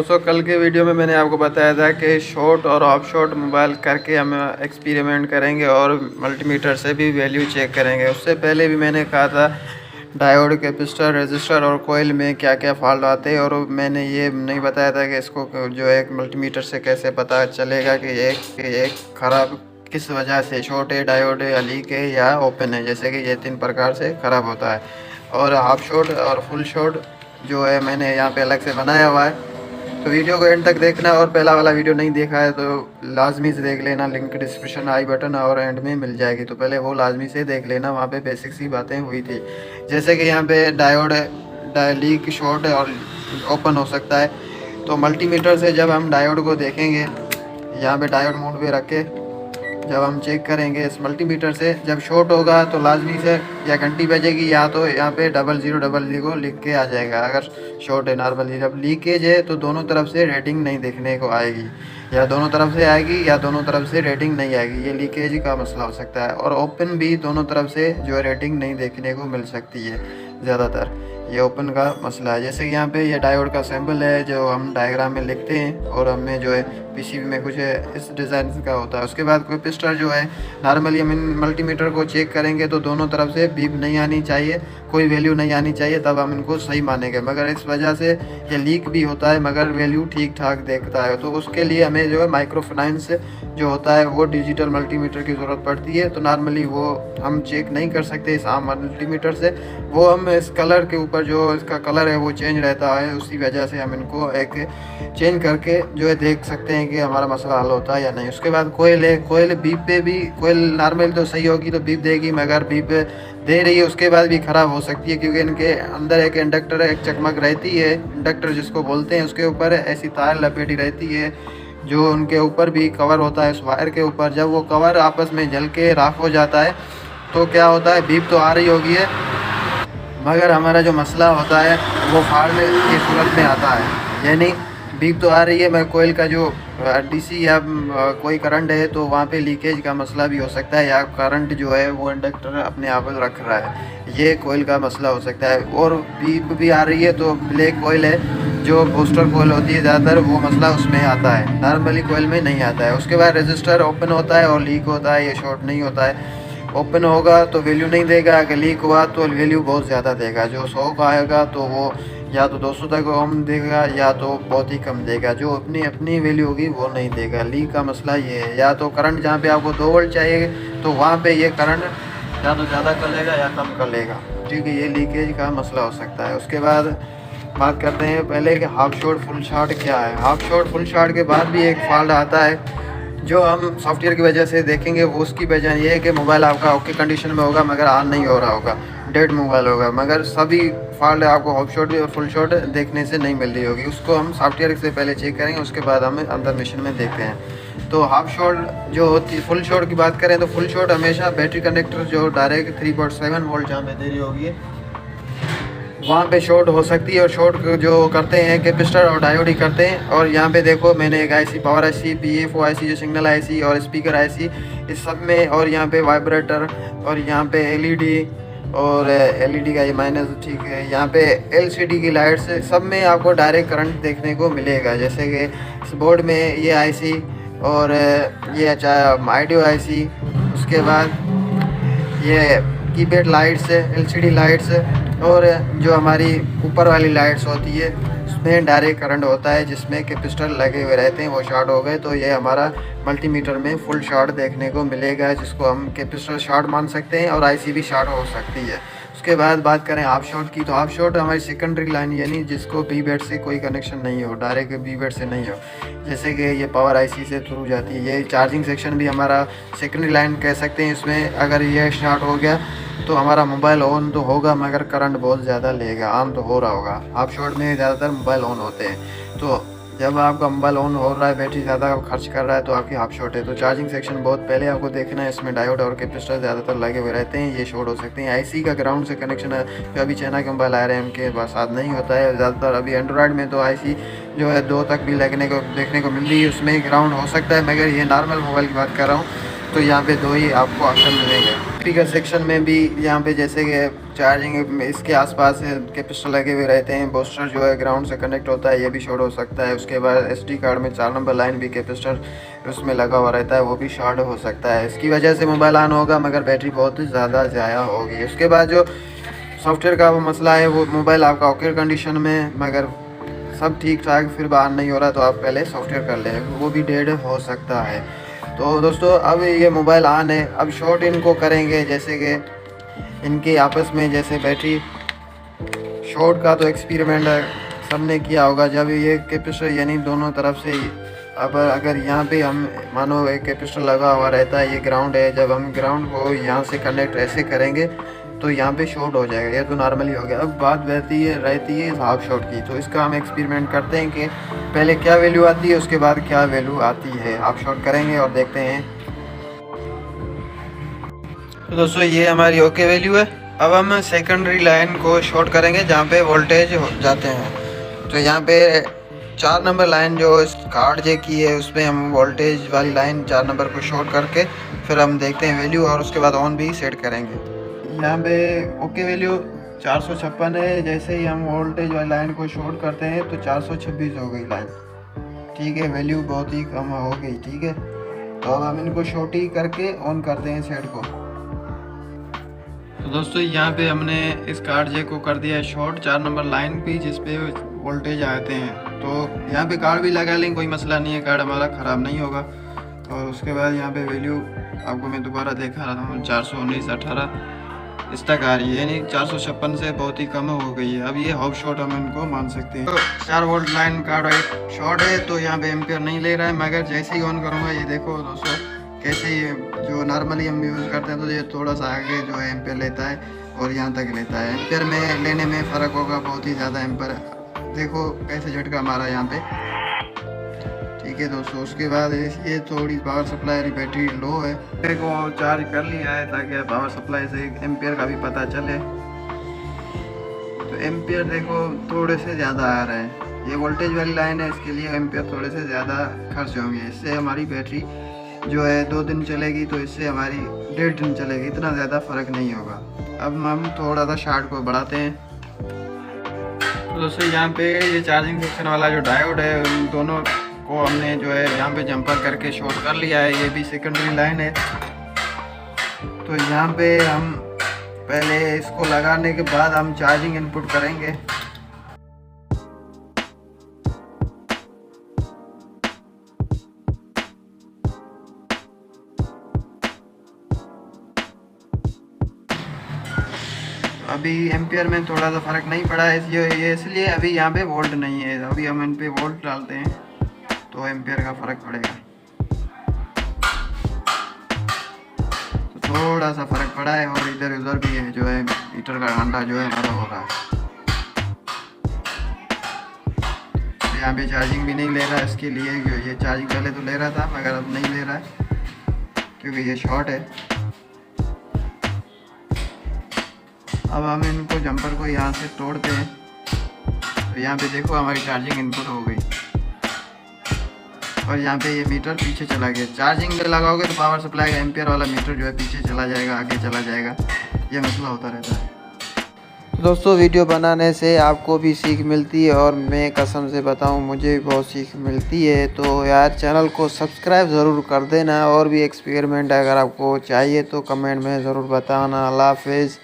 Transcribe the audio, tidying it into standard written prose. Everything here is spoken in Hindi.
दोस्तों कल के वीडियो में मैंने आपको बताया था कि शॉर्ट और ऑफ शॉर्ट मोबाइल करके हम एक्सपेरिमेंट करेंगे और मल्टीमीटर से भी वैल्यू चेक करेंगे। उससे पहले भी मैंने कहा था डायोड, कैपेसिटर, रेजिस्टर और कोयल में क्या क्या फॉल्ट आते हैं, और मैंने ये नहीं बताया था कि इसको जो है मल्टीमीटर से कैसे पता चलेगा कि एक ख़राब किस वजह से, शॉर्ट है, डायोड है, या लीक है, या ओपन है। जैसे कि ये 3 प्रकार से ख़राब होता है। और हाफ शॉर्ट और फुल शॉर्ट जो है मैंने यहाँ पे अलग से बनाया हुआ है, तो वीडियो को एंड तक देखना। और पहला वाला वीडियो नहीं देखा है तो लाजमी से देख लेना, लिंक डिस्क्रिप्शन, आई बटन और एंड में मिल जाएगी। तो पहले वो लाजमी से देख लेना, वहाँ पे बेसिक सी बातें हुई थी। जैसे कि यहाँ पे डायोड है, लीक, शॉर्ट है और ओपन हो सकता है। तो मल्टीमीटर से जब हम डायोड को देखेंगे, यहाँ पे डायोड मोड पे रख के जब हम चेक करेंगे इस मल्टीमीटर से, जब शॉर्ट होगा तो लाजमी से या घंटी बजेगी या तो यहाँ पे 0000 लिख के आ जाएगा। अगर शॉर्ट है नॉर्मली, जब लीकेज है तो दोनों तरफ से रेटिंग नहीं देखने को आएगी, या दोनों तरफ से आएगी या दोनों तरफ से रेटिंग नहीं आएगी। ये लीकेज का मसला हो सकता है। और ओपन भी दोनों तरफ से जो है रेटिंग नहीं देखने को मिल सकती है ज़्यादातर, ये ओपन का मसला है। जैसे कि यहाँ पे ये डायोड का सैम्पल है जो हम डायग्राम में लिखते हैं, और हमें जो है पीसीबी में कुछ इस डिज़ाइन का होता है। उसके बाद कैपेसिटर जो है नॉर्मली हम इन मल्टीमीटर को चेक करेंगे तो दोनों तरफ से बीप नहीं आनी चाहिए, कोई वैल्यू नहीं आनी चाहिए, तब हम इनको सही मानेंगे। मगर इस वजह से ये लीक भी होता है मगर वैल्यू ठीक ठाक देखता है। तो उसके लिए हमें जो है माइक्रोफाइनेंस जो होता है वो डिजिटल मल्टीमीटर की ज़रूरत पड़ती है। तो नॉर्मली वो हम चेक नहीं कर सकते इस आम मल्टीमीटर से, वो हम इस कलर के ऊपर, जो इसका कलर है वो चेंज रहता है, उसी वजह से हम इनको एक चेंज करके जो है देख सकते हैं कि हमारा मसला हल होता है या नहीं। उसके बाद कोयल है, कोयल बीप पे भी, कोयल नॉर्मल तो सही होगी तो बीप देगी, मगर बीप दे रही है उसके बाद भी ख़राब हो सकती है, क्योंकि इनके अंदर एक इंडक्टर, एक चकमक रहती है, इंडक्टर जिसको बोलते हैं, उसके ऊपर ऐसी तार लपेटी रहती है जो उनके ऊपर भी कवर होता है, उस वायर के ऊपर। जब वो कवर आपस में जल के राख हो जाता है तो क्या होता है, बीप तो आ रही होगी है, मगर हमारा जो मसला होता है वो फॉल्ट की सूरत में आता है। यानी बीप तो आ रही है मगर कोयल का जो डीसी या कोई करंट है तो वहाँ पे लीकेज का मसला भी हो सकता है, या करंट जो है वो इंडक्टर अपने आप रख रहा है, ये कोयल का मसला हो सकता है। और बीप भी आ रही है तो ब्लैक कोयल है जो बूस्टर कोयल होती है ज़्यादातर, वो मसला उसमें आता है, नॉर्मली कोयल में नहीं आता है। उसके बाद रजिस्टर ओपन होता है और लीक होता है, ये शॉर्ट नहीं होता है। ओपन होगा तो वैल्यू नहीं देगा, अगर लीक हुआ तो वैल्यू बहुत ज़्यादा देगा। जो 100 का आएगा तो वो या तो 200 तक हम देगा या तो बहुत ही कम देगा, जो अपनी अपनी वैल्यू होगी वो नहीं देगा। लीक का मसला ये है, या तो करंट जहाँ पे आपको 2 वोल्ट चाहिए तो वहाँ पे ये करंट या तो ज़्यादा कर लेगा या कम कर लेगा, ठीक है, ये लीकेज का मसला हो सकता है। उसके बाद बात करते हैं पहले कि हाफ शॉर्ट फुल शॉर्ट क्या है। हाफ शॉर्ट फुल शॉर्ट के बाद भी एक फॉल्ट आता है जो हम सॉफ्टवेयर की वजह से देखेंगे। वो उसकी वजह ये है कि मोबाइल आपका ओके कंडीशन में होगा मगर ऑन नहीं हो रहा होगा, डेड मोबाइल होगा, मगर सभी फॉल्ट आपको हाफ शॉट और फुल शॉट देखने से नहीं मिल रही होगी। उसको हम सॉफ्टवेयर से पहले चेक करेंगे, उसके बाद हम अंदर मशीन में देखते हैं। तो हाफ शॉट जो होती है, फुल शॉट की बात करें तो फुल शॉट हमेशा बैटरी कनेक्टर जो डायरेक्ट 3.7 वोल्ट जहाँ पे दे रही होगी वहाँ पे शॉर्ट हो सकती है। और शॉर्ट जो करते हैं कैपेसिटर और डायोड ही करते हैं। और यहाँ पे देखो मैंने एक IC, power IC, PFO IC, जो सिग्नल आईसी और स्पीकर आईसी, इस सब में, और यहाँ पे वाइब्रेटर, और यहाँ पे एलईडी, और एलईडी का ये माइनस, ठीक है, यहाँ पे एलसीडी की लाइट्स, सब में आपको डायरेक्ट करंट देखने को मिलेगा। जैसे कि इस बोर्ड में ये आईसी और ये आईडियो आईसी, उसके बाद ये कीपैड लाइट्स, एलसीडी लाइट्स, और जो हमारी ऊपर वाली लाइट्स होती है उसमें डायरेक्ट करंट होता है, जिसमें कैपेसिटर लगे हुए रहते हैं, वो शॉर्ट हो गए तो ये हमारा मल्टीमीटर में फुल शॉर्ट देखने को मिलेगा, जिसको हम कैपेसिटर शॉर्ट मान सकते हैं और आईसी भी शॉर्ट हो सकती है। उसके बाद बात करें हाफ शॉर्ट की, तो हाफ शॉर्ट हमारी सेकेंडरी लाइन, यानी जिसको बी बेड से कोई कनेक्शन नहीं हो, डायरेक्ट बी बेड से नहीं हो, जैसे कि ये पावर आईसी से थ्रू जाती है। ये चार्जिंग सेक्शन भी हमारा सेकेंडरी लाइन कह सकते हैं। इसमें अगर ये शॉर्ट हो गया तो हमारा मोबाइल ऑन तो होगा मगर करंट बहुत ज़्यादा लेगा, ऑन तो हो रहा होगा। हाफ शॉर्ट में ज़्यादातर मोबाइल ऑन होते हैं, तो जब आपका मोबाइल ऑन हो रहा है, बैटरी ज़्यादा खर्च कर रहा है तो आपकी हाफ शॉर्ट है। तो चार्जिंग सेक्शन बहुत पहले आपको देखना है, इसमें डायोड और कैपेसिटर ज़्यादातर लगे हुए रहते हैं, ये शॉर्ट हो सकते हैं। आईसी का ग्राउंड से कनेक्शन है, जो अभी चाइना के मोबाइल आ रहे हैं उनके साथ नहीं होता है ज़्यादातर। अभी एंड्रॉयड में तो आईसी जो है 2 तक भी लगने को देखने को मिल रही है, उसमें ग्राउंड हो सकता है, मगर ये नॉर्मल मोबाइल की बात कर रहा हूँ तो यहाँ पे 2 ही आपको ऑप्शन मिलेंगे। बैटरी का सेक्शन में भी यहाँ पे जैसे कि चार्जिंग इसके आसपास कैपेसिटर लगे हुए रहते हैं। बूस्टर जो है ग्राउंड से कनेक्ट होता है, ये भी शॉर्ट हो सकता है। उसके बाद SD कार्ड में 4 नंबर लाइन भी कैपेसिटर उसमें लगा हुआ रहता है, वो भी शॉर्ट हो सकता है। इसकी वजह से मोबाइल ऑन होगा मगर बैटरी बहुत ज़्यादा ज़ाया होगी। उसके बाद जो सॉफ्टवेयर का वो मसला है, वो मोबाइल आपका ओके कंडीशन में मगर सब ठीक ठाक फिर बाहर नहीं हो रहा तो आप पहले सॉफ्टवेयर कर लें, वो भी डेड हो सकता है। तो दोस्तों अब ये मोबाइल ऑन है, अब शॉर्ट इनको करेंगे जैसे कि इनके आपस में जैसे बैटरी शॉर्ट का तो एक्सपेरिमेंट सबने किया होगा। जब ये कैपेसिटर यानी दोनों तरफ से अब अगर यहाँ पे हम मानो एक कैपेसिटर लगा हुआ रहता है, ये ग्राउंड है, जब हम ग्राउंड को यहाँ से कनेक्ट ऐसे करेंगे तो यहाँ पे शॉर्ट हो जाएगा, ये तो नॉर्मली हो गया। अब बात रहती है हाफ शॉर्ट की, तो इसका हम एक्सपेरिमेंट करते हैं कि पहले क्या वैल्यू आती है उसके बाद क्या वैल्यू आती है। हाफ शॉर्ट करेंगे और देखते हैं। तो दोस्तों ये हमारी ओके वैल्यू है। अब हम सेकेंडरी लाइन को शॉर्ट करेंगे जहाँ पे वोल्टेज हो जाते हैं। तो यहाँ पे 4 नंबर लाइन जो इस कार्ड जे की है उसमें हम वोल्टेज वाली लाइन 4 नंबर को शॉर्ट करके फिर हम देखते हैं वैल्यू और उसके बाद ऑन भी सेट करेंगे। यहाँ पे ओके वैल्यू 456 है। जैसे ही हम वोल्टेज वाली लाइन को शॉर्ट करते हैं तो 426 हो गई लाइन, ठीक है, वैल्यू बहुत ही कम हो गई, ठीक है। तो अब हम इनको शॉर्ट ही करके ऑन करते हैं सेट को। तो दोस्तों यहाँ पे हमने इस कार्ड जे को कर दिया है शॉर्ट 4 नंबर लाइन पे जिस पे वोल्टेज आते हैं। तो यहाँ पे कार्ड भी लगा लेंगे, कोई मसला नहीं है, कार्ड हमारा ख़राब नहीं होगा। और उसके बाद यहाँ पे वैल्यू आपको मैं दोबारा देखा रहा हूँ 419.18 इस तक आ रही है, यानी 456 से बहुत ही कम हो गई है। अब ये हाफ शॉर्ट हम इनको मान सकते हैं। तो 4 वोल्ट लाइन कार्ड एक शॉर्ट है तो यहाँ पे एम्पियर नहीं ले रहा है, मगर जैसे ही ऑन करूँगा ये देखो दोस्तों कैसे जो नॉर्मली हम यूज़ करते हैं तो ये थोड़ा सा आगे जो है एम्पियर लेता है और यहाँ तक लेता है। एम्पियर में लेने में फ़र्क होगा, बहुत ही ज़्यादा एम्पियर देखो कैसे झटका मारा यहाँ पे, ठीक है दोस्तों। उसके बाद ये थोड़ी पावर सप्लाई बैटरी लो है, देखो चार्ज कर लिया है ताकि पावर सप्लाई से एम्पियर का भी पता चले। तो एम्पियर देखो थोड़े से ज़्यादा आ रहे हैं, ये वोल्टेज वाली लाइन है इसके लिए एम्पियर थोड़े से ज़्यादा खर्च होंगे। इससे हमारी बैटरी जो है 2 दिन चलेगी तो इससे हमारी 1.5 दिन चलेगी, इतना ज़्यादा फ़र्क नहीं होगा। अब हम थोड़ा सा शार्ट को बढ़ाते हैं। तो दोस्तों यहाँ पे ये चार्जिंग सेक्शन वाला जो डायोड है उन दोनों को हमने जो है यहाँ पे जंपर करके शॉर्ट कर लिया है, ये भी सेकेंडरी लाइन है। तो यहाँ पे हम पहले इसको लगाने के बाद हम चार्जिंग इनपुट करेंगे। अभी एम्पियर में थोड़ा सा फ़र्क नहीं पड़ा है, ये इसलिए अभी यहाँ पे वोल्ट नहीं है। अभी हम इन पे वोल्ट डालते हैं तो एम्पियर का फ़र्क पड़ेगा। तो थोड़ा सा फ़र्क पड़ा है और इधर उधर भी है जो है मीटर का घंटा जो है हमारा हो रहा है। तो यहाँ पे चार्जिंग भी नहीं ले रहा है, इसके लिए ये चार्जिंग पहले तो ले रहा था मगर अब नहीं ले रहा है क्योंकि ये शॉर्ट है। अब हम इनको जंपर को यहाँ से तोड़ते हैं तो यहाँ पे देखो हमारी चार्जिंग इनपुट हो गई और यहाँ पे ये मीटर पीछे चला गया। चार्जिंग में लगाओगे तो पावर सप्लाई का एम्पियर वाला मीटर जो है पीछे चला जाएगा, आगे चला जाएगा, ये मसला होता रहता है। तो दोस्तों वीडियो बनाने से आपको भी सीख मिलती है और मैं कसम से बताऊं मुझे भी बहुत सीख मिलती है। तो यार चैनल को सब्सक्राइब ज़रूर कर देना और भी एक्सपेरिमेंट अगर आपको चाहिए तो कमेंट में ज़रूर बताना। अल्लाह हाफ़िज़।